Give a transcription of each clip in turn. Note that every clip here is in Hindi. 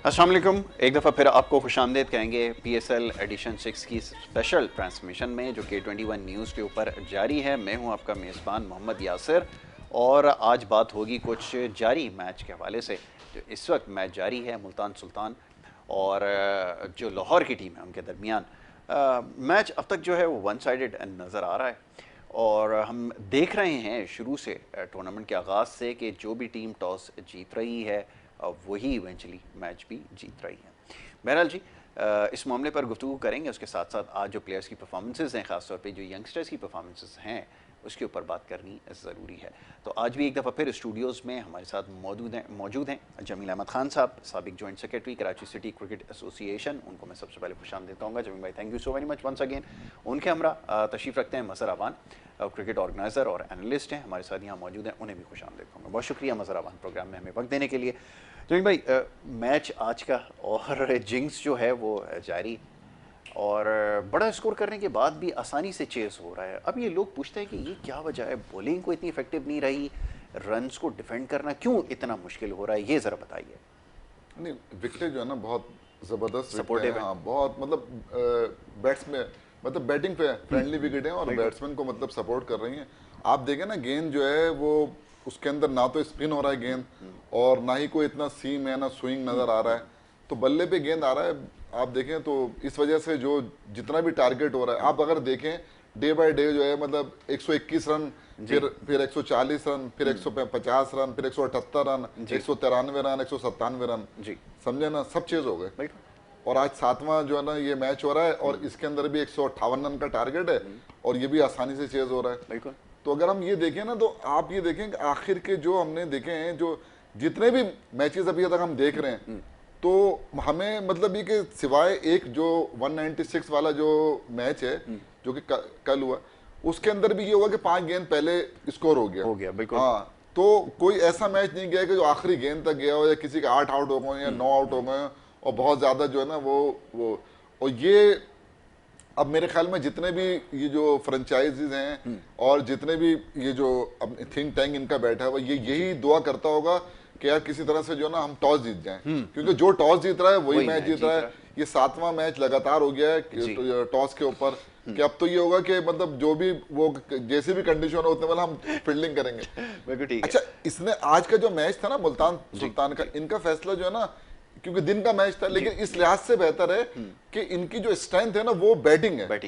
अस्सलाम वालेकुम। एक दफ़ा फिर आपको खुशामदीद कहेंगे PSL एडिशन 6 की स्पेशल ट्रांसमिशन में जो K21 न्यूज़ के ऊपर जारी है। मैं हूं आपका मेज़बान मोहम्मद यासिर और आज बात होगी कुछ जारी मैच के हवाले से। जो इस वक्त मैच जारी है मुल्तान सुल्तान और जो लाहौर की टीम है उनके दरमियान मैच अब तक जो है वो वन साइडेड नज़र आ रहा है और हम देख रहे हैं शुरू से टूर्नामेंट के आगाज़ से कि जो भी टीम टॉस जीत रही है वही इवेंचुअली मैच भी जीत रही है। बहरहाल जी इस मामले पर गुफ्तगू करेंगे, उसके साथ साथ आज जो प्लेयर्स की परफॉर्मेंसेज हैं, ख़ासतौर पे जो यंगस्टर्स की परफॉर्मेंसेज हैं उसके ऊपर बात करनी ज़रूरी है। तो आज भी एक दफ़ा फिर स्टूडियोज़ में हमारे साथ मौजूद हैं जमील अहमद खान साहब, साबिक joint secretary Karachi city cricket association. उनको मैं सबसे पहले खुशामदीद कहूँगा। जमील भाई, thank you so very much once again. उनके हमरा तशरीफ़ रखते हैं मज़हर अवान, क्रिकेट ऑर्गेनाइज़र और एनालिस्ट हैं, हमारे साथ यहाँ मौजूद हैं, उन्हें भी खुशामदीद कहूँगा। बहुत शुक्रिया मज़हर अवान प्रोग्राम में हमें वक्त देने के लिए। जमील भाई, मैच आज का और जिंक्स जो है वो जारी और बड़ा स्कोर करने के बाद भी आसानी से चेस हो रहा है। अब ये लोग पूछते हैं कि ये क्या वजह है, बॉलिंग को इतनी इफेक्टिव नहीं रही, रन्स को डिफेंड करना क्यों इतना मुश्किल हो रहा है, ये ज़रा बताइए। नहीं, विकेटें जो है ना बहुत ज़बरदस्त सपोर्टिव है। हाँ, बहुत मतलब बैट्समैन मतलब बैटिंग पे फ्रेंडली विकेट है और बैट्समैन को मतलब सपोर्ट कर रही हैं। आप देखें ना, गेंद जो है वो उसके अंदर ना तो स्पिन हो रहा है गेंद और ना ही कोई इतना सीम है ना स्विंग नज़र आ रहा है, तो बल्ले पे गेंद आ रहा है। आप देखें तो इस वजह से जो जितना भी टारगेट हो रहा है, आप अगर देखें डे बाय डे जो है मतलब 121 रन, फिर 140 रन, फिर 150 रन, फिर 178 रन, 193 रन, 197 रन, जी समझे ना, सब चीज हो गए। और आज 7वां जो है ना ये मैच हो रहा है और इसके अंदर भी 158 रन का टारगेट है और ये भी आसानी से चेज हो रहा है। बिल्कुल। तो अगर हम ये देखें ना, तो आप ये देखें कि आखिर के जो हमने देखे हैं, जो जितने भी मैचेस अभी तक हम देख रहे हैं, तो हमें मतलब ये कि सिवाय एक जो 196 वाला जो मैच है जो कि कल हुआ, उसके अंदर भी ये हुआ कि 5 गेंद पहले स्कोर हो गया। बिल्कुल। हाँ, तो कोई ऐसा मैच नहीं गया कि जो आखिरी गेंद तक गया हो या किसी के 8 आउट हो गए या 9 आउट हो गए और बहुत ज्यादा जो है ना वो और ये अब मेरे ख्याल में जितने भी ये जो फ्रेंचाइजीज हैं और जितने भी ये जो अब थिंक टैंक इनका बैठा है, ये यही दुआ करता होगा कि यार किसी तरह से जो ना हम टॉस जीत जाएं, क्योंकि जो टॉस जीत रहा है वही मैच जीत रहा है। ये 7वां मैच लगातार हो गया है टॉस के ऊपर कि अब तो ये होगा कि मतलब जो भी वो जैसी भी कंडीशन हो उतने वाला हम फील्डिंग करेंगे। बिल्कुल ठीक है। अच्छा, इसने आज का जो मैच था ना मुल्तान सुल्तान का, इनका फैसला जो है ना, क्योंकि दिन का मैच था, लेकिन इस लिहाज से बेहतर है कि इनकी जो स्ट्रेंथ है ना वो बैटिंग है,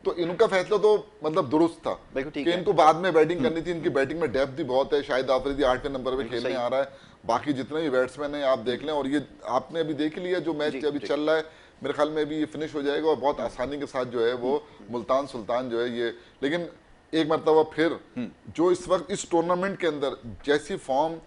तो इनका फैसला तो मतलब दुरुस्त था कि इनको बाद में बैटिंग करनी थी। इनकी बैटिंग में डेप्थ भी बहुत है। शाहिद आफरीदी 8वें नंबर पे खेलने आ रहा है, बाकी जितने भी बैट्समैन हैं आप देख लें। और ये आपने अभी देख लिया जो मैच अभी चल रहा है, मेरे ख्याल में भी ये फिनिश हो जाएगा और बहुत आसानी के साथ जो है वो मुल्तान सुल्तान जो है ये। लेकिन एक मरतबा फिर जो इस वक्त इस टूर्नामेंट के अंदर जैसी फॉर्म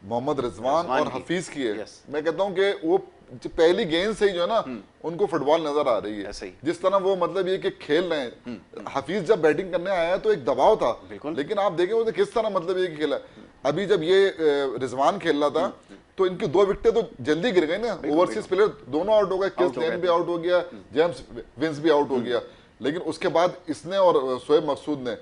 मोहम्मद रिजवान और हफीज की है, मैं कहता हूं कि वो पहली गेंद से ही जो है ना उनको फुटबॉल नजर आ रही है। जिस तरह वो मतलब ये कि खेल रहे हैं। हफीज जब बैटिंग करने आया तो एक दबाव था, लेकिन आप देखें उसने किस तरह मतलब ये खेला। अभी जब ये रिजवान खेल रहा था तो इनकी 2 विकेटें तो जल्दी गिर गई ना, ओवरसीज प्लेयर दोनों आउट हो गए, किस लेन भी आउट हो गया, जेम्स विंस भी आउट हो गया। लेकिन उसके बाद इसने और शोएब मकसूद ने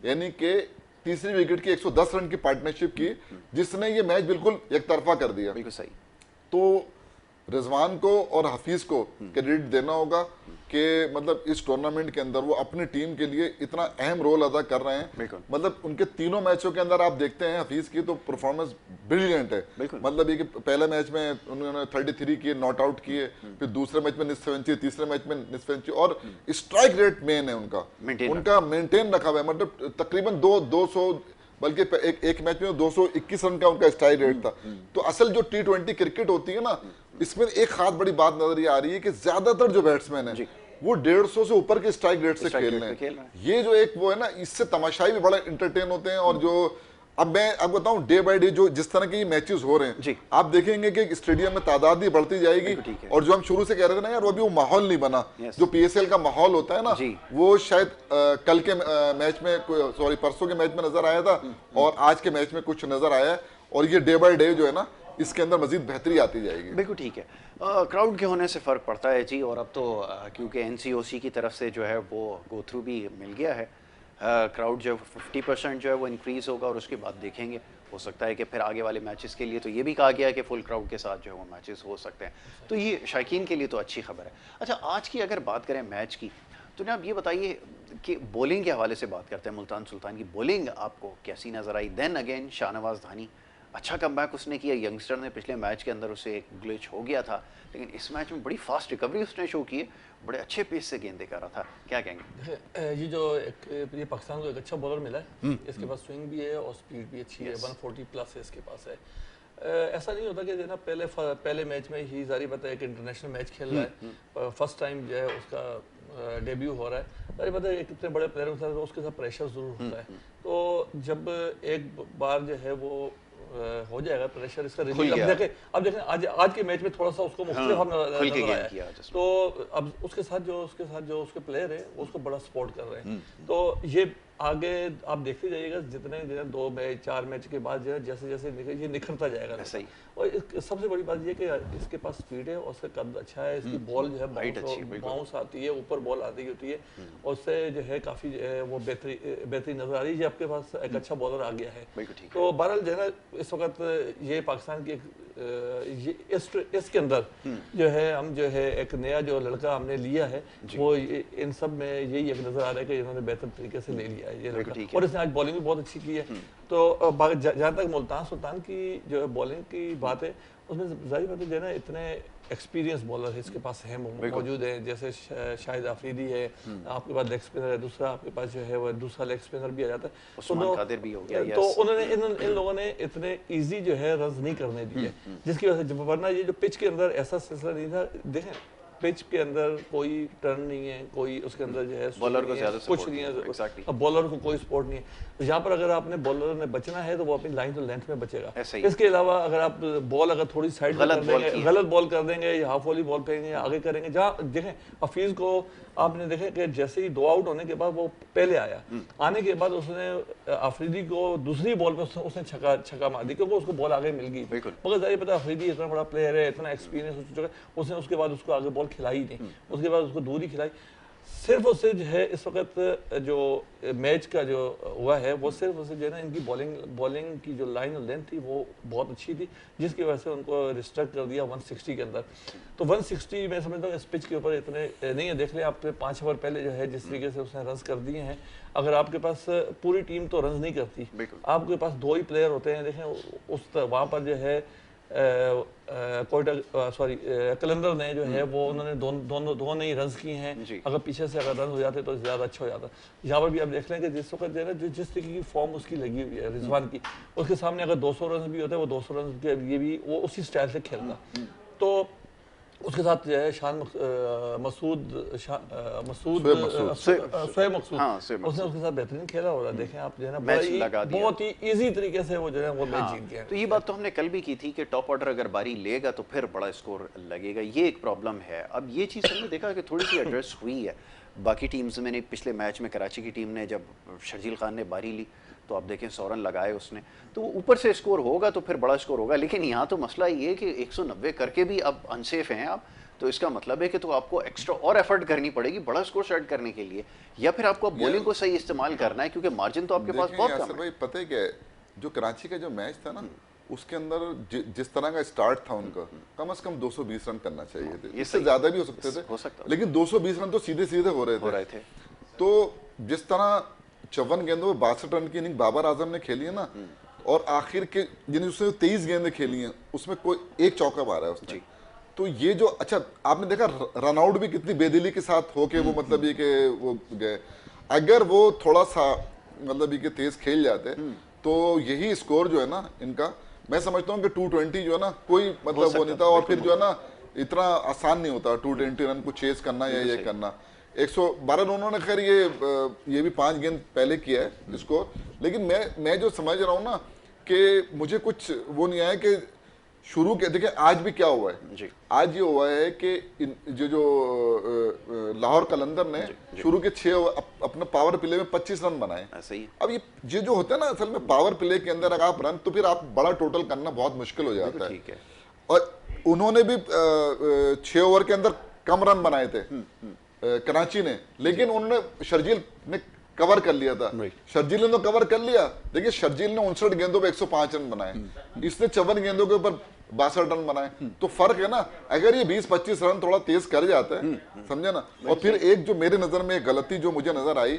यानी कि तीसरी विकेट की 110 रन की पार्टनरशिप की, जिसने ये मैच बिल्कुल एक तरफा कर दिया। बिल्कुल सही। तो रिजवान को और हफीज को क्रेडिट देना होगा कि मतलब इस टूर्नामेंट के अंदर वो अपनी टीम के लिए इतना अहम रोल अदा कर रहे हैं। मतलब उनके तीनों मैचों के अंदर आप देखते हैं हफीज की तो परफॉर्मेंस ब्रिलियंट है। मतलब ये कि पहले मैच में उन्होंने 33 किए, नॉट आउट किए, फिर दूसरे मैच में निस्फ सेंचुरी, तीसरे मैच में निस्फ सेंचुरी, और स्ट्राइक रेट मेन है उनका मेंटेन रखा हुआ है। मतलब तकरीबन 200 बल्कि एक मैच में 221 रन का उनका स्ट्राइक रेट था। तो असल जो T20 क्रिकेट होती है ना, इसमें एक खास बड़ी बात नजर ये आ रही है कि ज्यादातर जो बैट्समैन है वो 150 से ऊपर के स्ट्राइक रेट से खेल रहे हैं। ये जो एक वो है ना, इससे तमाशाई भी बड़ा इंटरटेन होते हैं। और जो अब मैं आपको बताऊं डे बाय डे जो जिस तरह के मैचेस हो रहे हैं, आप देखेंगे कि स्टेडियम में तादाद भी बढ़ती जाएगी। और जो हम शुरू से कह रहे थे ना यार, वो अभी वो माहौल नहीं बना, जो PSL का माहौल होता है ना, वो शायद कल के मैच में, सॉरी परसों के मैच में नजर आया था और आज के मैच में कुछ नजर आया है। और ये डे बाय डे जो है ना, इसके अंदर मजीद बेहतरी आती जाएगी। बिल्कुल ठीक है। क्राउड के होने से फ़र्क पड़ता है जी। और अब तो क्योंकि NCOC की तरफ से जो है वो गो थ्रू भी मिल गया है, क्राउड जो 50% जो है वो इंक्रीज़ होगा और उसके बाद देखेंगे हो सकता है कि फिर आगे वाले मैचेस के लिए तो ये भी कहा गया है कि फुल क्राउड के साथ जो है वो मैचेस हो सकते हैं, तो ये शायकीन के लिए तो अच्छी खबर है। अच्छा, आज की अगर बात करें मैच की, तो ना आप ये बताइए कि बॉलिंग के हवाले से बात करते हैं, मुल्तान सुल्तान की बॉलिंग आपको कैसी नजर आई? देन अगेन शाहनवाज धानी अच्छा कमबैक उसने किया, यंगस्टर ने पिछले मैच के अंदर उसे एक ग्लिच हो गया था, लेकिन इस मैच में बड़ी फास्ट रिकवरी उसने शो की है, बड़े अच्छे पेस से गेंदें कर रहा था, क्या कहेंगे? ये जो ये पाकिस्तान को एक अच्छा बॉलर मिला है, इसके पास स्विंग भी है और स्पीड भी अच्छी है, 140 प्लस है इसके पास है। ऐसा नहीं होता कि जो ना पहले मैच में ही जारी बात है कि इंटरनेशनल मैच खेल रहा है, फर्स्ट टाइम जो है उसका डेब्यू हो रहा है, जारी बात है कितने बड़े प्लेयर होता है तो उसके साथ प्रेशर ज़रूर होता है। तो जब एक बार जो है वो हो जाएगा प्रेशर इसका रिलीज, अब देखें आज के मैच में थोड़ा सा उसको मुख्तलिफ नजर आया, तो अब उसके साथ जो उसके प्लेयर है उसको बड़ा सपोर्ट कर रहे हैं। तो ये आगे आप देखते जाइएगा जितने 2 मैच 4 मैच के बाद जो है जैसे जैसे ये निखरता जाएगा। सही। और सबसे बड़ी बात ये कि इसके पास स्पीड है और उसका कद अच्छा है, इसकी बॉल जो है बाउंस आती है, ऊपर बॉल आती होती है और उससे जो है काफ़ी जो है वो बेहतरी नजर आ रही है। आपके पास एक अच्छा बॉलर आ गया है, तो बहरहाल जो है ना इस वक्त ये पाकिस्तान की इसके अंदर जो है हम जो है एक नया जो लड़का हमने लिया है वो इन सब में यही एक नजर आ रहा है कि इन्होंने बेहतर तरीके से ले लिया है ये लड़का, और इसने आज बॉलिंग भी बहुत अच्छी की है। तो जहाँ तक मुल्तान सुल्तान की जो है बॉलिंग की बात है उसमें जाहिर बात है जो है ना इतने एक्सपीरियंस बॉलर है इसके पास है मौजूद है, जैसे शाहिद आफरीदी है, आपके पास लेग स्पिनर है, दूसरा आपके पास जो है वो दूसरा लेग स्पिनर भी आ जाता है, तो उन्होंने इन लोगों ने इतने इजी जो है रन नहीं करने दिए, जिसकी वजह से वरना ये जो पिच के अंदर ऐसा सिलसिला नहीं था। देखें पिच के अंदर कोई टर्न नहीं है, कोई उसके अंदर जो है बॉलर को ज्यादा कुछ नहीं है, अब बॉलर को कोई सपोर्ट नहीं है, तो यहाँ पर अगर आपने बॉलर ने बचना है तो वो अपनी लाइन तो लेंथ में बचेगा। इसके अलावा अगर आप बॉल अगर थोड़ी साइड गलत बॉल कर देंगे या हाफ वॉली बॉल करेंगे या आगे करेंगे, जहाँ देखें हफीज को आपने देखे कि जैसे ही 2 आउट होने के बाद वो पहले आया, आने के बाद उसने अफरीदी को दूसरी बॉल पे उसने छक्का मार दी क्योंकि उसको बॉल आगे मिल गई, मगर जाहिर पता अफरीदी इतना बड़ा प्लेयर है, इतना एक्सपीरियंस हो चुका है, उसने उसके बाद उसको आगे बॉल खिलाई नहीं, उसके बाद उसको दूर ही खिलाई। सिर्फ और सिर्फ जो है इस वक्त जो मैच का जो हुआ है वो सिर्फ और सिर्फ जो है ना इनकी बॉलिंग की जो लाइन और लेंथ थी वो बहुत अच्छी थी, जिसकी वजह से उनको रिस्ट्रिक्ट कर दिया 160 के अंदर। तो 160 मैं समझता हूँ इस पिच के ऊपर इतने नहीं है, देख लें आप 5 ओवर पहले जो है जिस तरीके से उसने रन कर दिए हैं, अगर आपके पास पूरी टीम तो रन नहीं करती, आपके पास 2 ही प्लेयर होते हैं, देखें उस वहाँ पर जो है कलंदर ने जो है वो उन्होंने दोनों ही रन किए हैं, अगर पीछे से अगर रन हो जाते तो ज़्यादा अच्छा हो जाता। यहाँ पर भी आप देख लें कि जिस वक्त जो है ना जिस तरीके की फॉर्म उसकी लगी हुई है रिजवान की, उसके सामने अगर 200 रन भी होते वो 200 रन के लिए भी वो उसी स्टाइल से खेलता। तो उसके साथ जो है शोएब मकसूद उसने उसके साथ बेहतरीन खेला हो रहा है। देखें आप जो है ना बहुत ही इजी तरीके से वो जो है वो मैच जीत गया। तो ये बात तो हमने कल भी की थी कि टॉप ऑर्डर अगर बारी लेगा तो फिर बड़ा स्कोर लगेगा, ये एक प्रॉब्लम है। अब ये चीज़ हमने देखा कि थोड़ी सी एड्रेस हुई है बाकी टीम्स में। पिछले मैच में कराची की टीम ने जब शर्जील खान ने बारी ली तो आप देखें 100 रन लगाए उसने, तो ऊपर से स्कोर होगा तो फिर बड़ा स्कोर होगा। लेकिन यहाँ तो मसला ये है कि 190 करके भी अब अनसेफ हैं आप, तो इसका मतलब है कि तो आपको एक्स्ट्रा और एफर्ट करनी पड़ेगी बड़ा स्कोर सेट करने के लिए, या फिर आपको बॉलिंग को सही इस्तेमाल करना है क्योंकि मार्जिन तो आपके पास बहुत कम है। पता है क्या, जो कराची का जो मैच था ना उसके अंदर जिस तरह का स्टार्ट था उनका, कम से कम 220 रन करना चाहिए थे, इससे ज्यादा भी हो सकते थे, लेकिन 220 रन तो सीधे सीधे हो रहे थे। तो जिस तरह 54 गेंदों में 62 रन की इनिंग बाबर आजम ने खेली है ना, और आखिर के जिन्हें उसने 23 गेंदें खेली हैं उसमें कोई एक चौका मारा है उसने, तो ये जो अच्छा आपने देखा रन आउट भी कितनी बेदिली के साथ होके वो मतलब ये कि वो गए, अगर वो थोड़ा सा मतलब ये कि तेज खेल जाते तो यही स्कोर जो है ना इनका, मैं समझता हूँ कि 220 जो है ना कोई मतलब वो नहीं था, और फिर जो है ना इतना आसान नहीं होता 220 रन को चेस करना या ये करना। 112 रन उन्होंने खैर ये भी 5 गेंद पहले किया है स्कोर, लेकिन मैं जो समझ रहा हूँ ना कि मुझे कुछ वो नहीं आया कि शुरू के देखिए आज भी क्या हुआ है जी। आज ये हुआ है कि जो लाहौर कलंदर ने शुरू के 6 अपने पावर प्ले में 25 रन बनाए। अब ये जो होता है ना असल में पावर प्ले के अंदर अगर आप रन तो फिर आप बड़ा टोटल करना बहुत मुश्किल हो जाता है। और उन्होंने भी 6 ओवर के अंदर कम रन बनाए थे कराची ने, लेकिन उन्होंने शर्जील ने कवर कर लिया था। शर्जील ने तो कवर कर लिया, देखिए शर्जील ने 59 गेंदों पे 105 रन बनाए, इसने 54 गेंदों के ऊपर 62 रन बनाए। तो फर्क है ना, अगर ये 20-25 रन थोड़ा तेज कर जाते हैं, समझे ना। और फिर एक जो मेरे नजर में एक गलती जो मुझे नजर आई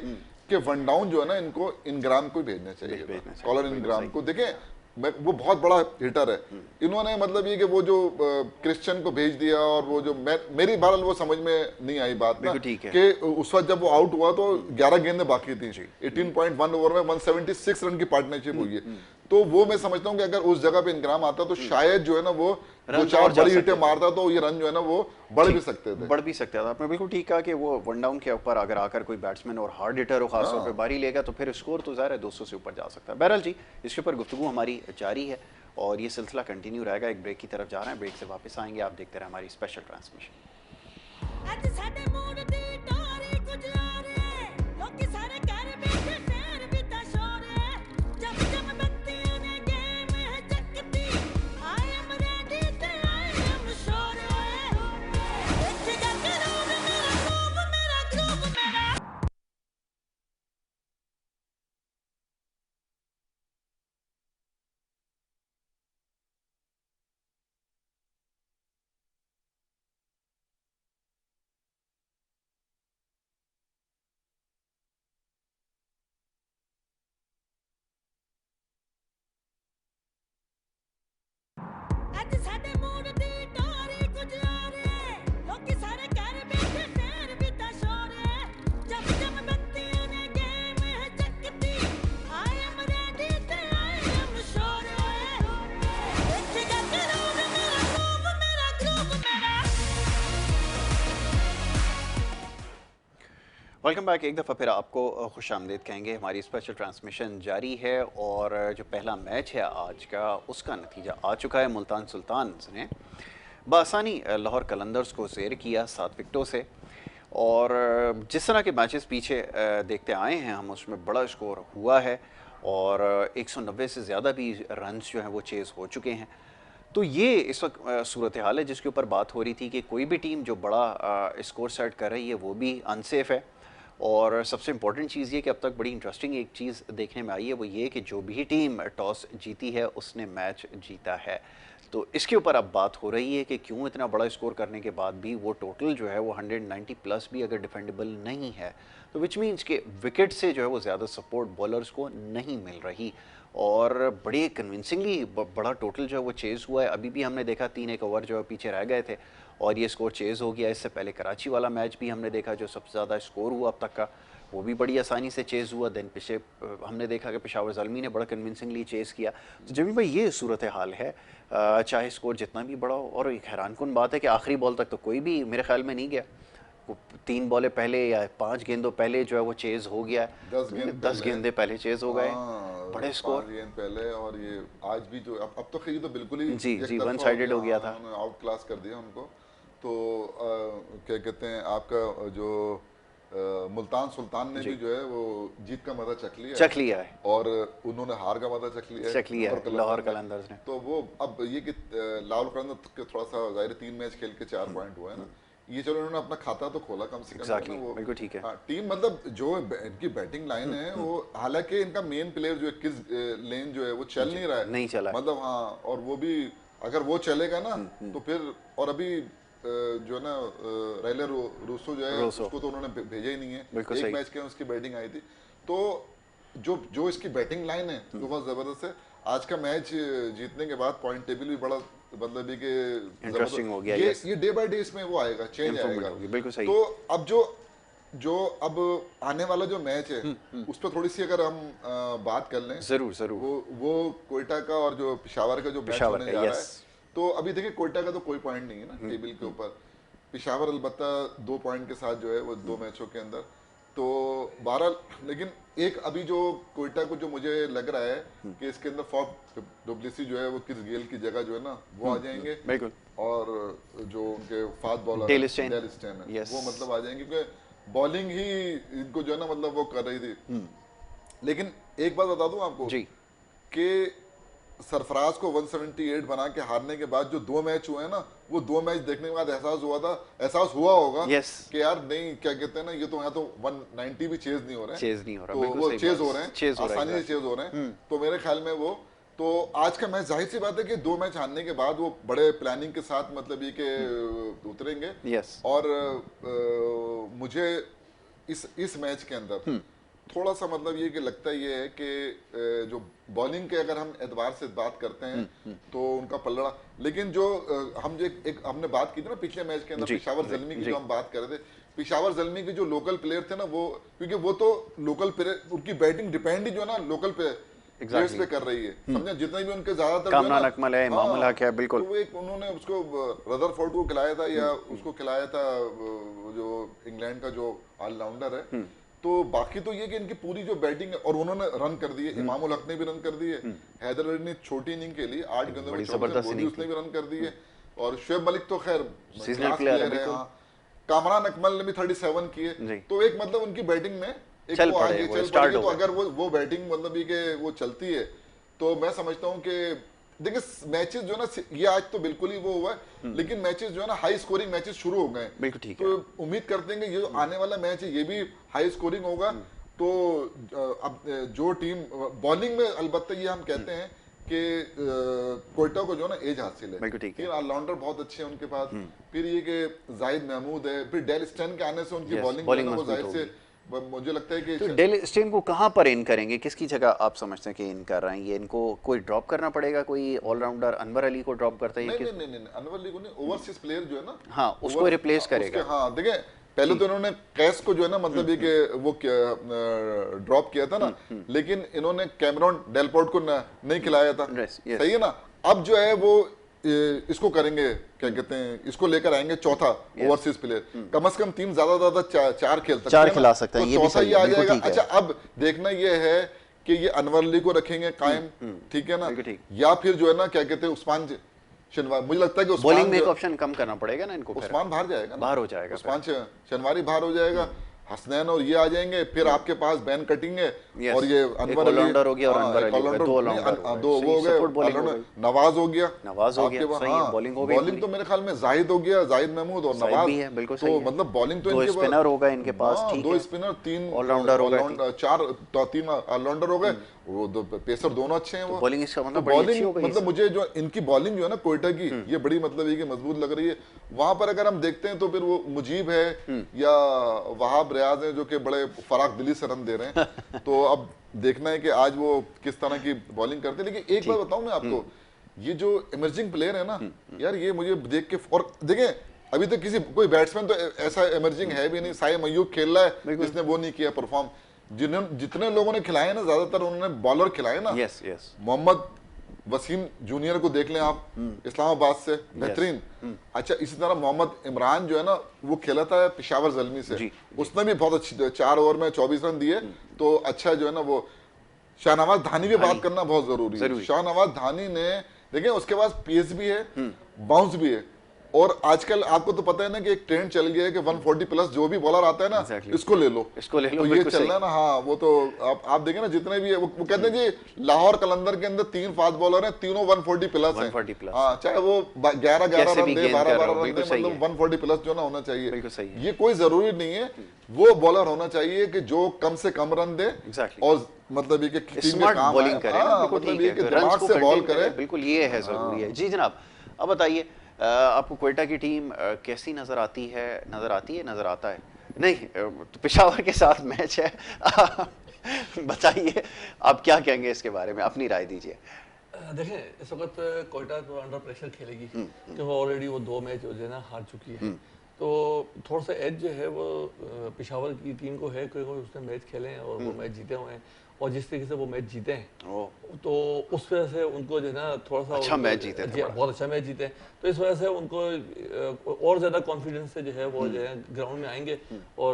कि वन डाउन जो है ना, इनको इनग्राम को भेजना चाहिए, कॉलर इनग्राम को। देखें वो बहुत बड़ा हिटर है, इन्होंने मतलब ये कि वो जो क्रिश्चियन को भेज दिया, और वो जो मेरी बहरहाल वो समझ में नहीं आई बात ना कि उस वक्त जब वो आउट हुआ तो 11 गेंदें बाकी थी, 18.1 ओवर में 176 रन की पार्टनरशिप हुई है। तो वो मैं समझता हूँ कि अगर उस जगह पे इनग्राम आता तो शायद जो है ना वो 2-4 बड़ी हिटें मारता तो ये रन जो है ना वो बढ़ भी सकते थे, बढ़ भी सकते थे। आपने बिल्कुल ठीक कहा कि वो वन डाउन के ऊपर अगर आकर कोई बैट्समैन और हार्ड हिटर हो, खासतौर पे बारी लेगा, तो फिर स्कोर तो ज़ाहिर है 200 से ऊपर जा सकता है। बहरहाल जी, इसके ऊपर गुफ्तगू हमारी जारी है और ये सिलसिला कंटिन्यू रहेगा। एक ब्रेक की तरफ जा रहे हैं, ब्रेक से वापस आएंगे, आप देखते रहे हमारी स्पेशल ट्रांसमिशन। Welcome back. एक दफ़ा फिर आपको खुशामदीद कहेंगे। हमारी स्पेशल ट्रांसमिशन जारी है और जो पहला मैच है आज का, उसका नतीजा आ चुका है। मुल्तान सुल्तान्स ने बआसानी लाहौर कलंदर्स को ज़ेर किया 7 विकेटों से। और जिस तरह के मैचेस पीछे देखते आए हैं हम, उसमें बड़ा स्कोर हुआ है और 190 से ज़्यादा भी रन्स जो हैं वो चेज़ हो चुके हैं। तो ये इस वक्त सूरत हाल है जिसके ऊपर बात हो रही थी कि कोई भी टीम जो बड़ा स्कोर सेट कर रही है वो भी अनसेफ है। और सबसे इम्पॉर्टेंट चीज़ ये कि अब तक बड़ी इंटरेस्टिंग एक चीज़ देखने में आई है, वो ये कि जो भी टीम टॉस जीती है उसने मैच जीता है। तो इसके ऊपर अब बात हो रही है कि क्यों इतना बड़ा स्कोर करने के बाद भी वो टोटल जो है वो 190 प्लस भी अगर डिफेंडेबल नहीं है, तो विच मीन्स कि विकेट से जो है वो ज़्यादा सपोर्ट बॉलर्स को नहीं मिल रही। और बड़े कन्विंसिंगली बड़ा टोटल जो है वो चेज़ हुआ है। अभी भी हमने देखा 3-1 ओवर जो है पीछे रह गए थे और ये स्कोर चेज़ हो गया। इससे पहले कराची वाला मैच भी हमने देखा, जो सबसे ज़्यादा स्कोर हुआ अब तक का, वो भी बड़ी आसानी से चेज़ हुआ। देन पीछे हमने देखा कि पेशावर ज़ल्मी ने बड़ा कन्विंसिंगली चेज़ किया। तो जमीन भाई, ये सूरत हाल है, चाहे स्कोर जितना भी बड़ा हो। और एक हैरानकुन बात है कि आखिरी बॉल तक तो कोई भी मेरे ख्याल में नहीं गया। वो 3 बॉलें पहले या 5 गेंदों पहले जो है वो चेज़ हो गया है। 10 गेंदे पहले चेज़ हो गए, बड़े स्कोर पहले। और ये आज भी जो अब तो खैर तो बिल्कुल ही जी वन साइडेड हो गया था, आउट क्लास कर दिया उनको। तो क्या कहते हैं, आपका जो मुल्तान सुल्तान ने भी जो है वो जीत का मजा चख लिया है और उन्होंने हार का मजा चख लिया है लाहौर कलंदर्स ने। तो वो अब ये कि लाहौर कलंदर्स थोड़ा सा जाहिर 3 मैच खेल के 4 पॉइंट हुए ना, ये चलो इन्होंने अपना खाता तो खोला कम से कम। वो बिल्कुल ठीक है। टीम मतलब जो इनकी बैटिंग लाइन है वो, हालांकि इनका मेन प्लेयर जो है किस लेन जो है वो चल नहीं रहा है, नहीं चला मतलब हाँ। और वो भी अगर वो चलेगा ना तो फिर, और अभी जो है ना राइलर रूसो जो है उसको तो उन्होंने भेजा ही नहीं है, एक मैच के उसकी बैटिंग आई थी। तो जो इसकी बैटिंग लाइन है वो बहुत जबरदस्त है। आज का मैच जीतने के बाद पॉइंट टेबल भी बड़ा मतलब है कि इंटरेस्टिंग हो गया। ये डे बाय डे इसमें वो आएगा, चेंज आएगा। बिल्कुल सही। तो अब जो अब आने वाला जो मैच है उस पर थोड़ी सी अगर हम बात कर लें, जरूर वो कोयटा का और जो पेशावर का जो मैच होने जा रहा है। तो अभी देखिए कोयटा का तो कोई पॉइंट नहीं है ना टेबल के ऊपर, पेशावर अलबत्ता 2 पॉइंट के साथ जो है वो 2 मैचों के अंदर। तो 12, लेकिन एक अभी जो कोयटा को जो मुझे लग रहा है कि इसके अंदर फॉफ डुप्लेसी जो है वो किस गेल की जगह जो है ना वो आ जाएंगे, बिल्कुल। और जो उनके फास्ट बॉलर डेल स्टेन है वो मतलब आ जाएंगे, क्योंकि बॉलिंग ही इनको जो है ना मतलब वो कर रही थी। लेकिन एक बात बता दूं आपको जी कि सरफराज को 178 बना के हारने के बाद जो 2 मैच हुए हैं ना, वो 2 मैच देखने के बाद एहसास हुआ होगा कि यार नहीं, क्या कहते हैं ना, ये तो यहाँ तो 190 भी चेज नहीं हो रहे हैं, तो वो चेज हो रहे हैं, आसानी से चेज हो रहे हैं। तो मेरे ख्याल में वो तो आज का मैच जाहिर सी बात है कि 2 मैच हारने के बाद वो बड़े प्लानिंग के साथ मतलब ये के उतरेंगे। और मुझे इस मैच के अंदर थोड़ा सा मतलब ये कि लगता ये है कि जो बॉलिंग के अगर हम एतबार से बात करते हैं तो उनका पलड़ा, लेकिन जो हमने बात की थी ना पिछले मैच के अंदर पेशावर ज़ल्मी की, जो हम बात कर रहे थे, पेशावर ज़ल्मी के जो लोकल प्लेयर थे ना, वो क्योंकि वो तो लोकल प्लेयर, उनकी बैटिंग डिपेंड ही जो है ना लोकल प्लेयर्स पे कर रही है, समझे, जितने भी उनके ज्यादातर कामरान अकमल है, इमामुल हक है, बिल्कुल, तो एक उन्होंने उसको रदरफोर्ड को खिलाया था या उसको खिलाया था जो इंग्लैंड का जो ऑलराउंडर है। तो बाकी तो ये कि इनकी पूरी जो बैटिंग है, और उन्होंने रन कर दिए, इमामुल हक ने भी रन कर दिए, हैदर अली ने छोटी इनिंग के लिए 8 गेंदों में 24 रन, उसने भी रन कर दिए, और शुएब मलिक तो खैर सीजनल प्लेयर है, कामरान अकमल ने भी 37 किए। तो एक मतलब उनकी बैटिंग में चल पड़े, तो अगर वो बैटिंग मतलब ये कि वो चलती है, तो मैं समझता हूँ कि देखिए मैचेस जो है ना, ये आज तो बिल्कुल ही वो हुआ है, लेकिन मैचेस जो है ना हाई स्कोरिंग मैचेस शुरू हो गए, बिल्कुल ठीक है। तो उम्मीद करते हैं कि ये जो आने वाला मैच है ये भी हाई स्कोरिंग होगा। तो अब जो टीम बॉलिंग में, अलबत्ता ये हम कहते हैं कि कोयटा को जो है ना एज हासिल है, फिर ऑलराउंडर बहुत अच्छे हैं उनके पास, फिर ये कि जाहिद महमूद है, फिर डेल स्टेन के आने से उनकी बॉलिंग जाहिर से मुझे लगता है कि तो डेल स्टेन को कहां पर इन करेंगे, किसकी जगह आप समझते हैं कि इन कर रहे हैं? ये इनको कोई ड्रॉप करना पड़ेगा, कोई ऑलराउंडर अनवर अली को ड्रॉप करता है? नहीं, अनवर अली को नहीं, ओवरसीज प्लेयर जो है ना, हाँ, उसको रिप्लेस करेगा। हाँ देखिए, पहले तो इन्होंने कैस को जो है ना मतलब ये कि वो ड्रॉप किया था ना, लेकिन इन्होंने कैमरॉन डेलपोर्ट को नहीं खिलाया था, सही है ना। अब जो है वो इसको करेंगे, क्या कहते हैं, इसको लेकर आएंगे चौथा ओवरसीज प्लेयर, कम से कम 3 ज्यादा 4 खिला सकते हैं, तो चौथा ये आ जाएगा। अच्छा, अब देखना ये है कि ये अनवर अली को रखेंगे कायम, ठीक है ना, या फिर जो है ना क्या कहते हैं उस्मान शनवारी, मुझे लगता है कि बॉलिंग में एक ऑप्शन कम करना पड़ेगा ना इनको, उस्मान बाहर जाएगा, बाहर हो जाएगा, उस्मान शनवारी बाहर हो जाएगा, हसनैन और ये आ जाएंगे, फिर आपके पास बैन कटिंग है, और ये अनवर ऑलराउंडर हो गया और अनवर अली, दो वो हो गए, नवाज हो गया, बॉलिंग तो मेरे ख्याल में जाहिद हो गया, जाहिद महमूद और नवाज, तो मतलब बॉलिंग तो इनके स्पिनर हो गए इनके पास, 2 स्पिनर, 3 ऑलराउंडर हो गए, 3 ऑलराउंडर हो गए, वो पेसर दोनों अच्छे हैं, वो बॉलिंग इसका मतलब बॉलिंग मतलब मुझे जो इनकी बॉलिंग जो है ना कोयटा की, ये बड़ी मतलब ये कि मजबूत लग रही है। वहां पर अगर हम देखते हैं तो फिर वो मुजीब है या वहाब रियाज है जो कि बड़े फराक दिली से रन दे रहे हैं, तो अब देखना है कि आज वो किस तरह की बॉलिंग करते हैं। लेकिन एक बात बताऊं मैं आपको, ये जो इमर्जिंग प्लेयर है ना यार, ये मुझे देख के, और देखें अभी तक कोई बैट्समैन तो ऐसा इमर्जिंग है भी नहीं, साई मयूब खेल रहा है जिसने वो नहीं किया परफॉर्म, जितने लोगों ने खिलाए ना ज्यादातर उन्होंने बॉलर खिलाए ना। मोहम्मद वसीम जूनियर को देख लें आप, इस्लामाबाद से बेहतरीन। अच्छा, इसी तरह मोहम्मद इमरान जो है ना वो खेला था पेशावर ज़ल्मी से, उसने भी बहुत अच्छी 4 ओवर में 24 रन दिए, तो अच्छा जो है ना वो। शाहनवाज धानी भी बात करना बहुत जरूरी है। शाहनवाज धानी ने देखें उसके पास पेस भी है, बाउंस भी है, और आजकल आपको तो पता है ना कि एक ट्रेंड चल गया है कि 140 प्लस जो भी बॉलर आता है ना इसको ले लो, तो ये चल रहा है ना। हाँ, वो तो आप देखें ना जितने भी है वो कहते हैं जी लाहौर कलंदर के अंदर 3 फास्ट बॉलर हैं, तीनों 140 प्लस हैं। हाँ, चाहे वो 11-11 रन दे, 12-12 रन दे, मतलब 140 प्लस जो ना होना चाहिए। ये कोई जरूरी नहीं है, वो बॉलर होना चाहिए कि जो कम से कम रन दे और मतलब ये कि स्मार्ट बॉलिंग करे, मतलब ये कि दिमाग से बॉल करे, बिल्कुल ये है जरूरी है। जी जनाब, अब बताइए आपको कोयटा की टीम कैसी नजर आती है? नजर आता है नहीं, तो पेशावर के साथ मैच है बताइए आप क्या कहेंगे इसके बारे में, अपनी राय दीजिए। देखें, इस वक्त कोयटा तो अंडर प्रेशर खेलेगी क्योंकि ऑलरेडी वो 2 मैच जो है ना हार चुकी है, तो थोड़ा सा एज जो है वो पेशावर की टीम को है क्योंकि उसने मैच खेले हैं और वो मैच जीते हुए हैं, और जिस तरीके से वो मैच जीते हैं तो उस वजह से उनको जो है ना थोड़ा सा अच्छा मैच जीते थे, बहुत अच्छा मैच जीते हैं, तो इस वजह से उनको और ज्यादा कॉन्फिडेंस से जो है वो जो है ग्राउंड में आएंगे। और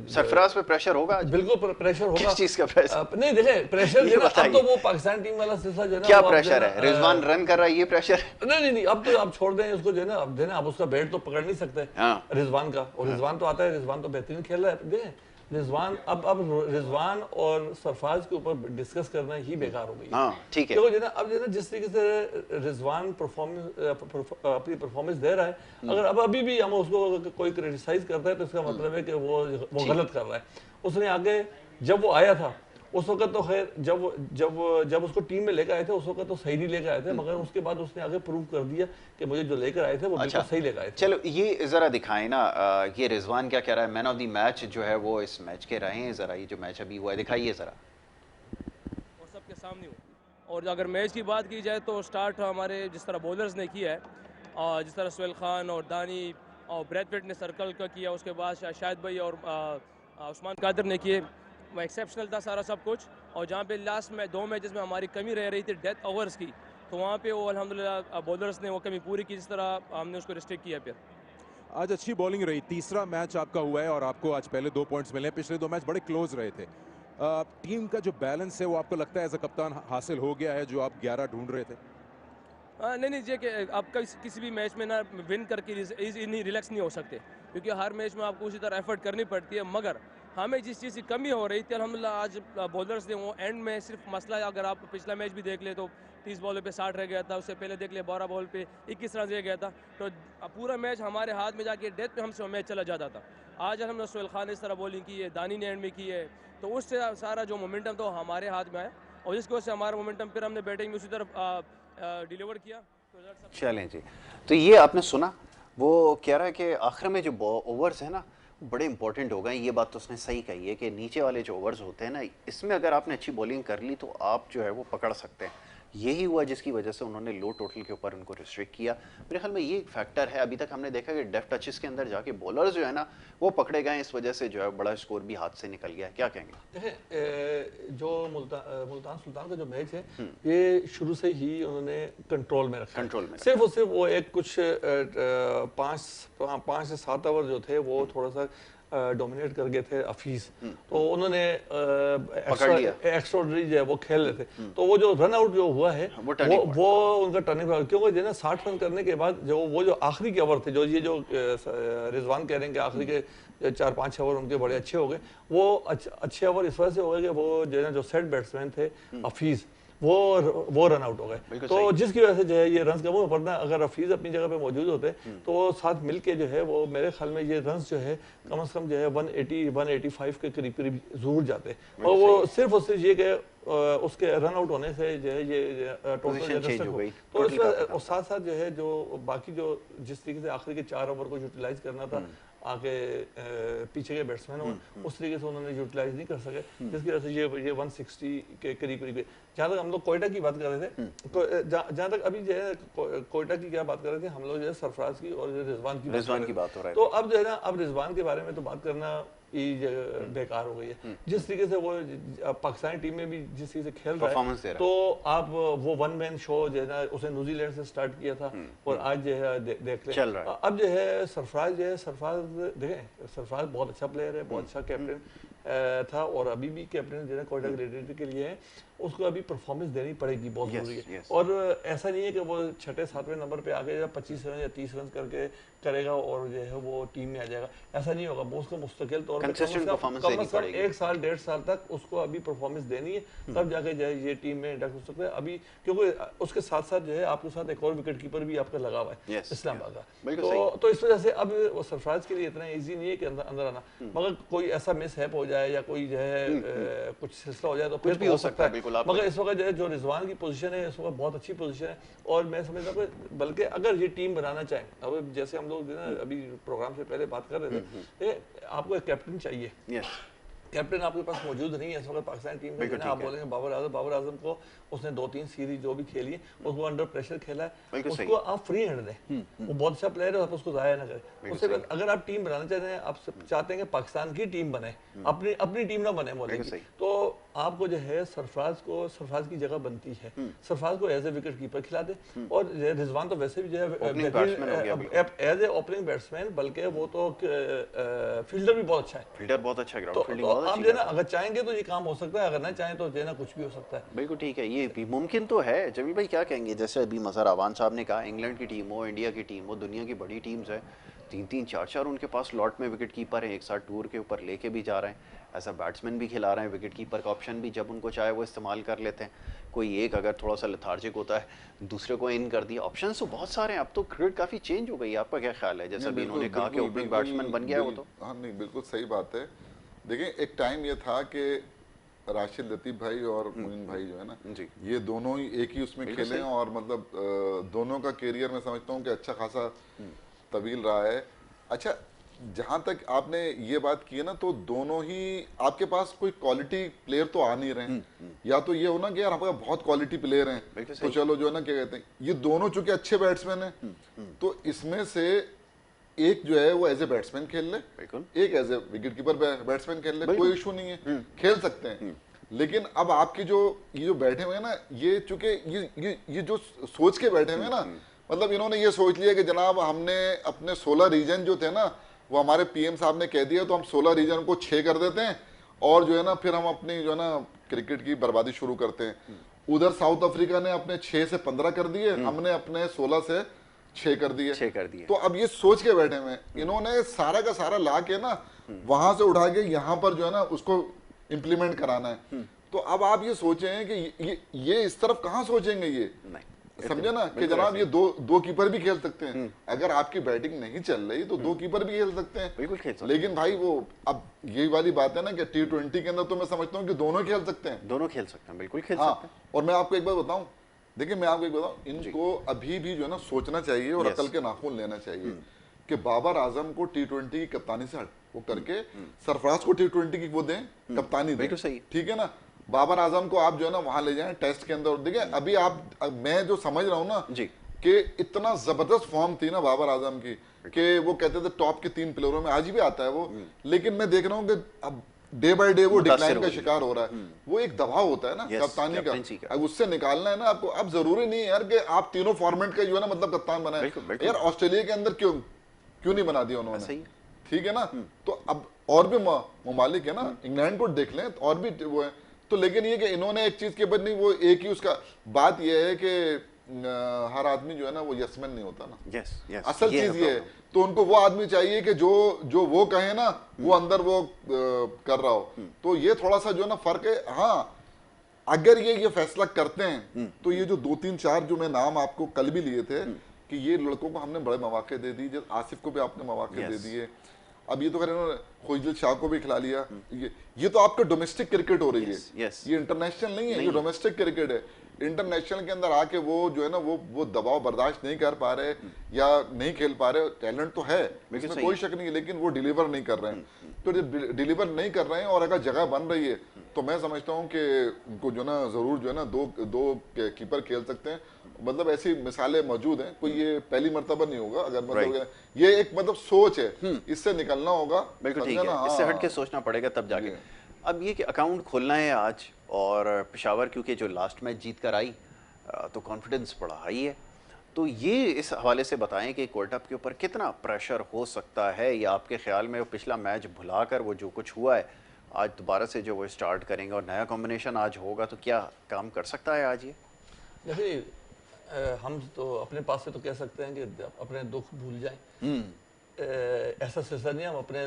सरफराज पे प्रेशर होगा, बिल्कुल प्रेशर होगा। किस चीज का प्रेशर? नहीं देखें, प्रेशर जो है अब तो वो पाकिस्तान टीम वाला सिलसिला जो है ना, क्या प्रेशर है? रिजवान रन कर रहा है, ये प्रेशर? नहीं, अब तो आप छोड़ दें उसको जो है ना, अब उसका बैट तो पकड़ नहीं सकते रिजवान का, और रिजवान तो आता है, रिजवान तो बेहतरीन खेल रहा है। देखें रिजवान अब रिजवान और सरफराज के ऊपर डिस्कस करना ही बेकार हो गई है। हाँ ठीक है, क्योंकि जो ना अब जो ना जिस तरीके से रिजवान अपनी परफॉर्मेंस दे रहा है, अगर अब अभी भी हम उसको कोई क्रिटिसाइज करता है तो इसका मतलब है कि वो गलत कर रहा है। उसने आगे जब वो आया था उस वक्त तो खैर जब जब जब उसको टीम में लेकर आए थे उस वक्त तो सही नहीं लेकर आए थे, मगर उसके बाद उसने आगे प्रूव कर दिया कि मुझे जो लेकर आए थे वो बिल्कुल सही लेकर आए थे। चलो ये जरा दिखाएं ना, ये रिजवान क्या कह रहा है, मैन ऑफ द मैच जो है वो इस मैच के रहे हैं, जरा ये जो मैच अभी हुआ है दिखाइए जरा। और सबके सामने हो। और अगर मैच की बात की जाए तो स्टार्ट हमारे जिस तरह बॉलर्स ने किया है, जिस तरह सोहेल खान और दानी और ब्रैथवेट ने सर्कल का किया, उसके बाद शाहिद भाई और उस्मान कादर ने किए, वो एक्सेप्शनल था सारा सब कुछ। और जहाँ पे लास्ट में 2 मैचेस में हमारी कमी रह रही थी डेथ ओवर्स की, तो वहाँ पे वो अल्हम्दुलिल्लाह बॉलर्स ने वो कमी पूरी की, जिस तरह हमने उसको रिस्ट्रिक्ट किया। फिर आज अच्छी बॉलिंग रही, तीसरा मैच आपका हुआ है और आपको आज पहले 2 पॉइंट्स मिले हैं, पिछले 2 मैच बड़े क्लोज रहे थे। टीम का जो बैलेंस है वो आपको लगता है एज अ कप्तान हासिल हो गया है जो आप 11 ढूंढ रहे थे? नहीं जी, कि आप किसी भी मैच में ना विन करके इतनी रिलैक्स नहीं हो सकते, क्योंकि हर मैच में आपको उसी तरह एफर्ट करनी पड़ती है। मगर हमें जिस चीज़ की कमी हो रही थी अल्हम्दुलिल्लाह आज बॉलर्स ने वो एंड में सिर्फ मसला, अगर आप पिछला मैच भी देख ले तो 30 बॉलों पे 60 रह गया था, उससे पहले देख ले 12 बॉल पे 21 रन रह गया था, तो पूरा मैच हमारे हाथ में जाके डेथ पे हमसे मैच चला जाता था। आज हमने सोहेल खान ने इस तरह बॉलिंग की है, दानी ने एंड में की है, तो उससे सारा जो मोमेंटम तो हमारे हाथ में आया और जिसकी वजह से हमारा मोमेंटम फिर हमने बैटिंग में उसी तरफ डिलीवर किया। चलें जी, तो ये आपने सुना, वो कह रहा है कि आखिर में जो ओवर्स है ना बड़े इंपॉर्टेंट हो गए। ये बात तो उसने सही कही है कि नीचे वाले जो ओवर्स होते हैं ना, इसमें अगर आपने अच्छी बॉलिंग कर ली तो आप जो है वो पकड़ सकते हैं। यही हुआ जिसकी वजह से उन्होंने लो टोटल के ऊपर उनको रिस्ट्रिक्ट किया। मेरे ख्याल में ये एक फैक्टर है। अभी तक हमने देखा कि डेफ टचेस के अंदर जाके बॉलर्स जो है ना वो पकड़े गए, इस वजह से जो है बड़ा स्कोर भी हाथ से निकल गया। क्या कहेंगे? देखें, जो मुल्तान सुल्तान का जो मैच है ये शुरू से ही उन्होंने कंट्रोल में रखा, सिर्फ और सिर्फ वो एक कुछ 5 से 7 ओवर जो थे वो थोड़ा सा डोमिनेट कर गए थे हफीज, तो उन्होंने एक्स्ट्राऑर्डिनरी जो है वो खेल रहे थे, तो वो जो रन आउट जो हुआ है वो उनका टर्निंग पॉइंट, क्योंकि जो ना 60 रन करने के बाद जो वो जो आखिरी के ओवर थे, जो ये जो रिजवान कह रहे हैं कि आखिरी के 4-5 ओवर उनके बड़े अच्छे हो गए, वो अच्छे ओवर इस वजह से हो गए कि वो जो है ना जो सेट बैट्समैन थे हफीज वो रन आउट हो गए, तो जिसकी वजह से जो है ये रन कम हुए। वरना अगर हफीज अपनी जगह पे मौजूद होते तो वो साथ मिलके जो है वो मेरे ख्याल में ये रन जो है कम से कम जो है 180-185 के करीब करीब जरूर जाते, और वो सिर्फ और सिर्फ ये कि उसके रन आउट होने से जो है ये टोटल, तो इसमें साथ साथ जो है जो बाकी जो जिस तरीके से आखिरी के 4 ओवर को यूटिलाइज करना था आगे पीछे के बैट्समैन हो, उस तरीके से उन्होंने यूटिलाइज नहीं कर सके, जिसकी वजह से ये 160 के करीब करीब। जहाँ तक हम लोग कोयटा की बात कर रहे थे, तो जहाँ तक अभी जो है कोयटा की क्या बात कर रहे थे हम लोग, जो है सरफराज की और रिजवान की बात हो रहा है, तो अब जो है ना अब रिजवान के बारे में तो बात करना ये बेकार हो गई है। जिस तरीके से वो पाकिस्तानी टीम में भी जिस तरीके से खेल रहा है, तो आप वो 1 मैन शो जो है ना उसे न्यूजीलैंड से स्टार्ट किया था और आज जो है देख लें अब जो है सरफराज देखें, सरफराज बहुत अच्छा प्लेयर है, बहुत अच्छा कैप्टन था और अभी भी कैप्टन जो है कोयटा क्रेडिट के लिए है, उसको अभी परफॉर्मेंस देनी पड़ेगी, बहुत जरूरी है। और ऐसा नहीं है कि वो 6-7वें नंबर पे आके 25 रन या 30 रन करके करेगा और जो है वो टीम में आ जाएगा, ऐसा नहीं होगा। वो उसको मुस्तकिल तौर पर कम से कम 1 साल 1.5 साल तक उसको अभी परफॉर्मेंस देनी है, तब जाके जो है ये टीम में इंडक्ट हो सकता है। अभी क्योंकि उसके साथ साथ जो है आपके साथ एक और विकेट कीपर भी आपका लगा हुआ है इस्लामाबाद का, तो इस वजह से अब वो सरफराज के लिए इतना ईजी नहीं है कि अंदर आना, मगर कोई ऐसा मिस हैप हो जाए या कोई जो है कुछ सिलसिला हो जाए तो फिर भी हो सकता है। मगर इस वक्त जो रिजवान की पोजीशन है इस वक्त बहुत अच्छी पोजीशन है, और मैं समझता हूँ बल्कि अगर ये टीम बनाना चाहें, अब जैसे हम लोग अभी प्रोग्राम से पहले बात कर रहे थे, आपको एक कैप्टन चाहिए, कैप्टन आपके पास मौजूद नहीं है इस वक्त पाकिस्तान टीम में। आप बोलेंगे बाबर आजम को उसने 2-3 सीरीज जो भी खेली है उसको अंडर प्रेशर खेला है, उसको आप फ्री हैंड दें, वो बहुत अच्छा प्लेयर है, आप उसको जाया ना करें। उससे बाद अगर आप टीम बनाना चाहते हैं, आप चाहते हैं कि पाकिस्तान की टीम बने, अपनी टीम ना बने बोलेंगे, तो आपको जो है सरफराज की जगह बनती है, सरफराज को एज ए विकेट कीपर खिला दे, और रिजवान तो वैसे भी जो है एज ए ओपनिंग बैट्समैन, बल्कि वो तो फील्डर भी बहुत अच्छा है, फील्डर बहुत अच्छा ग्राउंड फील्डिंग, आप जो है ना अगर चाहेंगे तो ये काम हो सकता है, अगर ना चाहें तो जो है ना कुछ भी हो सकता है। बिल्कुल ठीक है, ये भी मुमकिन तो है। जमील भाई क्या कहेंगे? जैसे अभी मज़हर अवान साहब ने कहा, इंग्लैंड की टीम हो, इंडिया की टीम हो, दुनिया की बड़ी टीम्स है, 3-3 4-4 उनके पास लॉट में विकेट कीपर हैं, एक साथ टूर के ऊपर लेके भी जा रहे हैं। एज अ बैट्समैन भी खिला रहे हैं, विकेट कीपर का ऑप्शन भी जब उनको चाहे वो इस्तेमाल कर लेते हैं। कोई एक अगर थोड़ा सा लेथार्जिक होता है दूसरे को इन कर दिया। ऑप्शन तो बहुत सारे हैं, अब तो क्रिकेट काफ़ी चेंज हो गई है। आपका क्या ख्याल है? जैसा भी इन्होंने कहा कि ओपनिंग बैट्समैन बन गया वो तो। हाँ नहीं, बिल्कुल सही बात है। देखिए एक टाइम ये था कि राशिद लतीफ़ भाई और मोइन भाई जो है ना जी, ये दोनों ही एक ही उसमें खेले हैं और मतलब दोनों का कैरियर मैं समझता हूँ कि अच्छा खासा तवील रहा है। अच्छा, जहाँ तक आपने ये बात की है ना, तो दोनों ही आपके पास कोई क्वालिटी प्लेयर तो आ नहीं रहे हैं। या तो ये हो ना कि यार हमारे बहुत क्वालिटी प्लेयर हैं तो चलो जो है ना क्या कहते हैं, ये दोनों चूंकि अच्छे बैट्समैन हैं तो इसमें से एक जो है वो एज ए बैट्समैन खेल ले, एक as a wicket keeper batsman खेल ले, कोई इशू नहीं है, खेल सकते हैं। लेकिन अब आपके जो ये जो बैठे हुए हैं ना, ये चूंकि ये जो सोच के बैठे हुए हैं ना, मतलब इन्होंने ये सोच लिया कि जनाब हमने अपने 16 रीजन जो थे ना वो हमारे पीएम साहब ने कह दिया तो हम 16 रीजन को 6 कर देते हैं और जो है ना फिर हम अपनी जो है ना क्रिकेट की बर्बादी शुरू करते हैं। उधर साउथ अफ्रीका ने अपने 6 से 15 कर दिए, हमने अपने 16 से 6 कर दिए। तो अब ये सोच के बैठे हुए इन्होंने सारा का सारा ला के ना वहां से उठा के यहाँ पर जो है ना उसको इम्प्लीमेंट कराना है। तो अब आप ये सोचें कि ये इस तरफ कहाँ सोचेंगे ये, समझे ना कि जनाब ये दो कीपर भी खेल सकते हैं। अगर आपकी बैटिंग नहीं चल रही तो 2 कीपर भी खेल सकते हैं, बिल्कुल खेल सकते हैं। लेकिन भाई वो अब यही वाली बात है ना कि T20 के अंदर तो मैं समझता हूँ कि दोनों खेल सकते हैं, दोनों खेल सकते हैं, बिल्कुल खेल हाँ। सकते हैं। और मैं आपको एक बात बताऊं, देखिए मैं आपको एक बताऊं, इनको अभी भी जो है ना सोचना चाहिए और अकल के नाखून लेना चाहिए कि बाबर आजम को T20 की कप्तानी से वो करके सरफराज को T20 की वो दें, कप्तानी दें, ठीक है ना। बाबर आजम को आप जो है ना वहां ले जाएं टेस्ट के अंदर। देखिए अभी मैं जो समझ रहा हूँ ना कि इतना जबरदस्त फॉर्म थी ना बाबर आजम की कि वो कहते थे टॉप के 3 प्लेयरों में, आज भी आता है वो, लेकिन मैं देख रहा हूँ कि अब डे बाय डे वो डिक्लाइन का शिकार हो रहा है। वो एक दबाव होता है ना कप्तानी का, अब उससे निकालना है ना आपको। अब जरूरी नहीं है यार कि आप तीनों फॉर्मेट का जो है ना मतलब कप्तान बनाए। यार ऑस्ट्रेलिया के अंदर क्यों नहीं बना दिया उन्होंने, ठीक है ना। तो अब और भी ममालिक है ना, इंग्लैंड को देख लें और भी वो है। तो लेकिन ये कि इन्होंने एक चीज के बाद नहीं, वो एक ही उसका बात ये है कि हर आदमी जो है ना वो यसमैन नहीं होता ना। असल चीज ये है, तो उनको वो आदमी चाहिए कि जो वो कहे ना वो अंदर वो कर रहा हो। तो ये थोड़ा सा जो है ना फर्क है। हाँ, अगर ये फैसला करते हैं तो ये जो 2-3-4 जो मैं नाम आपको कल भी लिए थे कि ये लड़कों को हमने बड़े मौके दे दिए, आसिफ को भी आपने मौके दे दिए। अब ये तो खैर इन्होंने खुजल शाह को भी खिला लिया। ये तो आपका डोमेस्टिक क्रिकेट हो रही है, ये इंटरनेशनल नहीं है, ये डोमेस्टिक क्रिकेट है। इंटरनेशनल के अंदर आके वो जो है ना वो दबाव बर्दाश्त नहीं कर पा रहे या नहीं खेल पा रहे। टैलेंट तो है, इसमें कोई शक नहीं है, लेकिन वो डिलीवर नहीं कर रहे हैं। तो डिलीवर नहीं कर रहे हैं और अगर जगह बन रही है तो मैं समझता हूँ कि उनको जो ना जरूर जो है ना दो कीपर खेल सकते हैं। मतलब ऐसी मिसालें मौजूद हैं, कोई ये पहली मर्तबा नहीं होगा। अगर मतलब ये एक मतलब सोच है, इससे निकलना होगा। बिल्कुल ठीक है, इससे हट के सोचना पड़ेगा तब जाके। अब ये कि अकाउंट खोलना है आज, और पेशावर क्योंकि जो लास्ट मैच जीत कर आई तो कॉन्फिडेंस बड़ा हाई है। तो ये इस हवाले से बताएं कि कोल्ड के ऊपर कितना प्रेशर हो सकता है, या आपके ख्याल में वो पिछला मैच भुलाकर वो जो कुछ हुआ है आज दोबारा से जो वो स्टार्ट करेंगे और नया कॉम्बिनेशन आज होगा तो क्या काम कर सकता है आज ये? देखिए हम तो अपने पास से तो कह सकते हैं कि अपने दुख भूल जाएं। ऐसा सिलसिला नहीं, हम अपने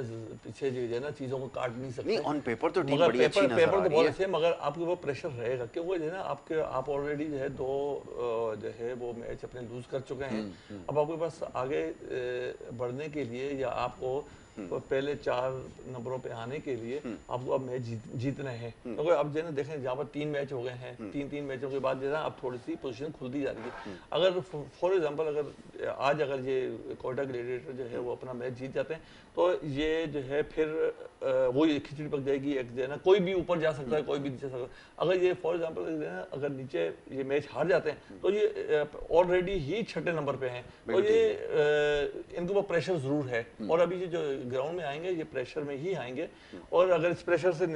पीछे जो है ना चीज़ों को काट नहीं सकते। नहीं, ऑन पेपर तो टीम बड़ी अच्छी नजर पेपर आ तो रही बहुत है, अच्छे है, मगर आपके वो प्रेशर रहेगा कि वो जो है ना आप ऑलरेडी जो है 2 जो है वो मैच अपने लूज कर चुके हैं। अब आपके पास आगे बढ़ने के लिए या आपको पहले 4 नंबरों पे आने के लिए आपको अब मैच जीतने हैं। क्योंकि अब जो है ना देखें जहाँ पर 3 मैच हो गए हैं, 3 मैचों के बाद जो है ना अब थोड़ी सी पोजीशन खुलती जा रही है। अगर फॉर एग्जांपल अगर आज अगर ये कोयटा ग्लेडिएटर जो है वो अपना मैच जीत जाते हैं तो ये जो है फिर वही खिचड़ी पक जाएगी। एक जो है ना कोई भी ऊपर जा सकता है, कोई भी नीचे सकता है। अगर ये फॉर एग्जांपल अगर नीचे ये मैच हार जाते हैं तो ये ऑलरेडी ही 6ठे नंबर पे हैं, तो ये इनको वो प्रेशर जरूर है। और अभी जो ग्राउंड में आएंगे ये प्रेशर में ही आएंगे, और अगर इस प्रेशर से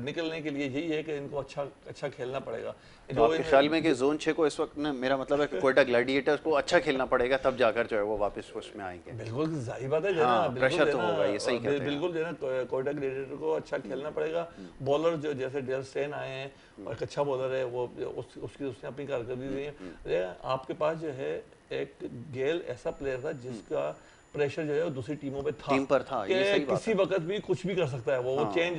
निकलने के लिए यही है कि इनको अच्छा खेलना पड़ेगा। तो आपके ख्याल में कि जोन 6 को इस वक्त ना, मेरा मतलब है कि कोयटा ग्लैडिएटर्स को अच्छा खेलना पड़ेगा तब जाकर जो है वो वापस उसमें आएंगे? बिल्कुल जाहिर बात है, प्रेशर तो होगा, ये सही कहते हैं। बिल्कुल जो है ना कोयटा ग्लैडिएटर को अच्छा खेलना पड़ेगा। बॉलर जो जैसे डेल स्टेन आए हैं और एक अच्छा बॉलर है, वो उसने अपनी कारकर्दगी दी है। आपके पास जो है एक गेल ऐसा प्लेयर था जिसका प्रेशर जो है वो दूसरी टीमों पे था, टीम पर था, ये सही बात किसी वक्त भी कुछ भी कर सकता है वो चेंज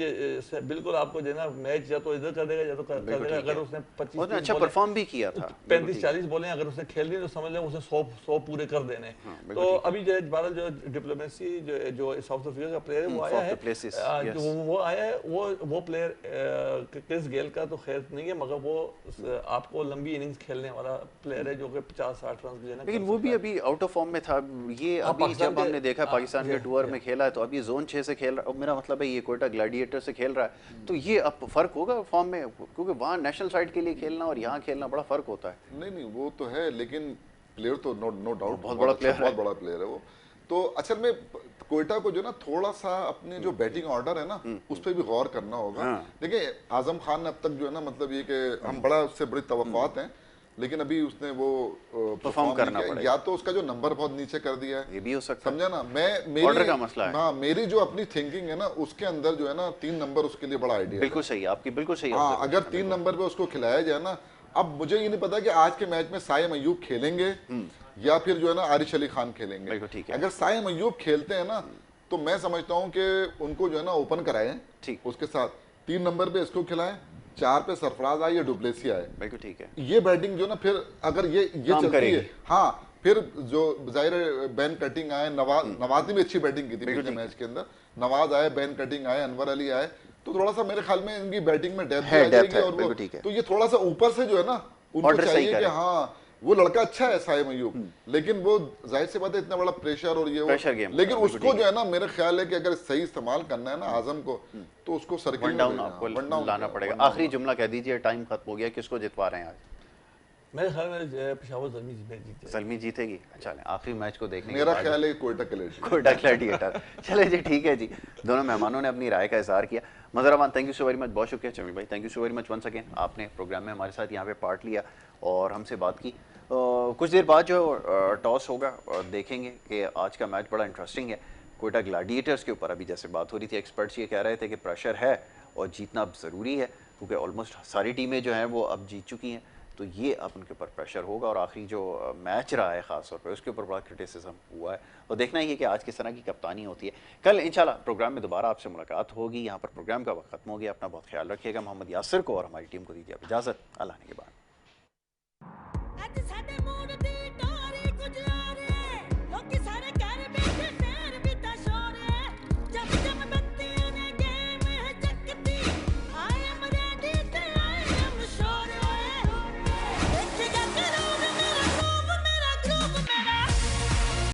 बिल्कुल आपको जो है ना मैच या तो इधर कर देगा या तो कर देगा। अगर उसने 25 अच्छा परफॉर्म भी किया था, 35-40 बॉलें अगर उसने खेल दी तो समझ लें उसने 100 पूरे कर देने। तो अभी जो भारत जो डिप्लोमेसी जो साउथ अफ्रीका का प्लेयर है वो आया है, वो आया है, वो प्लेयर क्रिस गेल का तो खैर नहीं है, मगर वो आपको लंबी इनिंग्स खेलने वाला प्लेयर है जो कि 50-60 रन जो है ना, लेकिन वो भी अभी आउट ऑफ फॉर्म में था। ये अभी जब हमने देखा पाकिस्तान के टूर में खेला है तो अभी जोन 6 से खेल रहा है, मेरा मतलब है ये कोयटा ग्लैडिएटर से खेल रहा है, तो ये अब फर्क होगा फॉर्म में, क्योंकि वहाँ नेशनल साइड के लिए खेलना और यहाँ खेलना बड़ा फर्क होता है। नहीं वो तो है, लेकिन प्लेयर तो नो डाउट बहुत बड़ा प्लेयर है, बहुत बड़ा प्लेयर है वो। तो असल में कोयटा को जो ना थोड़ा सा अपने जो बैटिंग ऑर्डर है ना उस पर भी गौर करना होगा। देखिए आजम खान ने अब तक जो है ना मतलब ये कि हम बड़ा उससे बड़ी तवक्कुआत हैं, लेकिन अभी उसने वो परफॉर्म करना पड़ेगा, या तो उसका जो नंबर बहुत नीचे कर दिया है, ये भी हो सकता है, समझा ना। मैं ऑर्डर का मसला है। हाँ, मेरी जो अपनी थिंकिंग है ना उसके अंदर जो है ना 3 नंबर उसके लिए बड़ा आइडिया है। बिल्कुल सही, आपकी बिल्कुल सही। हाँ, अगर 3 नंबर पे उसको खिलाया जाए ना, अब मुझे ये नहीं पता कि आज के मैच में साइम अयूब खेलेंगे या फिर जो है ना आरिश अली खान खेलेंगे। अगर साइम अयूब खेलते हैं ना तो मैं समझता हूँ कि उनको जो है ना ओपन कराएं, ठीक, उसके साथ 3 नंबर पे इसको खिलाएं, 4 पे सरफराज आए या डुप्लेसी आए, बिल्कुल ठीक है। ये बैटिंग जो ना फिर अगर ये चलती है, हाँ, फिर जो जाहिर बैन कटिंग आए, नवाज ने भी अच्छी बैटिंग की थी पिछले मैच के अंदर, नवाज आए, बैन कटिंग आए, अनवर अली आए, तो थोड़ा सा मेरे ख्याल में इनकी बैटिंग में डेप्थ आ जाएगी। और वो तो ये थोड़ा सा ऊपर से जो है ना उनको चाहिए कि हाँ वो लड़का अच्छा है साइम अयूब, लेकिन वो जाहिर सी बात है इतना बड़ा प्रेशर और ये प्रेशर गेम, लेकिन उसको जो है ना मेरा ख्याल है कि अगर सही इस्तेमाल करना है ना आजम को तो उसको सर्किल डाउन आपको लाना पड़ेगा। आखिरी जुमला कह दीजिए, टाइम खत्म हो गया, किसको जितवा रहे हैं आज? मेरे ख्याल में पेशावर ज़ल्मी जीतेगी। अच्छा, आखिरी मैच को देखने मेरा ख्याल है कोयटा ग्लैडिएटर। चले जी, ठीक है जी, दोनों मेहमानों ने अपनी राय का इजहार किया। Mazhar thank you so very much, बहुत शुक्रिया। चमी भाई thank you so very much once again, आपने प्रोग्राम में हमारे साथ यहाँ पे पार्ट लिया और हमसे बात की। कुछ देर बाद जो टॉस होगा देखेंगे कि आज का मैच बड़ा इंटरेस्टिंग है। कोयटा ग्लैडिएटर्स के ऊपर अभी जैसे बात हो रही थी, एक्सपर्ट्स ये कह रहे थे कि प्रेशर है और जीतना अब ज़रूरी है, क्योंकि ऑलमोस्ट सारी टीमें जो हैं वो अब जीत चुकी हैं, तो ये अब उनके ऊपर प्रेशर होगा। और आखिरी जो मैच रहा है ख़ास तौर पे उसके ऊपर बड़ा क्रिटिसिज्म हुआ है, और देखना ही है कि आज किस तरह की कप्तानी होती है। कल इंशाल्लाह प्रोग्राम में दोबारा आपसे मुलाकात होगी। यहाँ पर प्रोग्राम का वक्त खत्म हो गया, अपना बहुत ख्याल रखिएगा। मोहम्मद यासिर को और हमारी टीम को दीजिए इजाज़त, अल्लाह ने के बाद।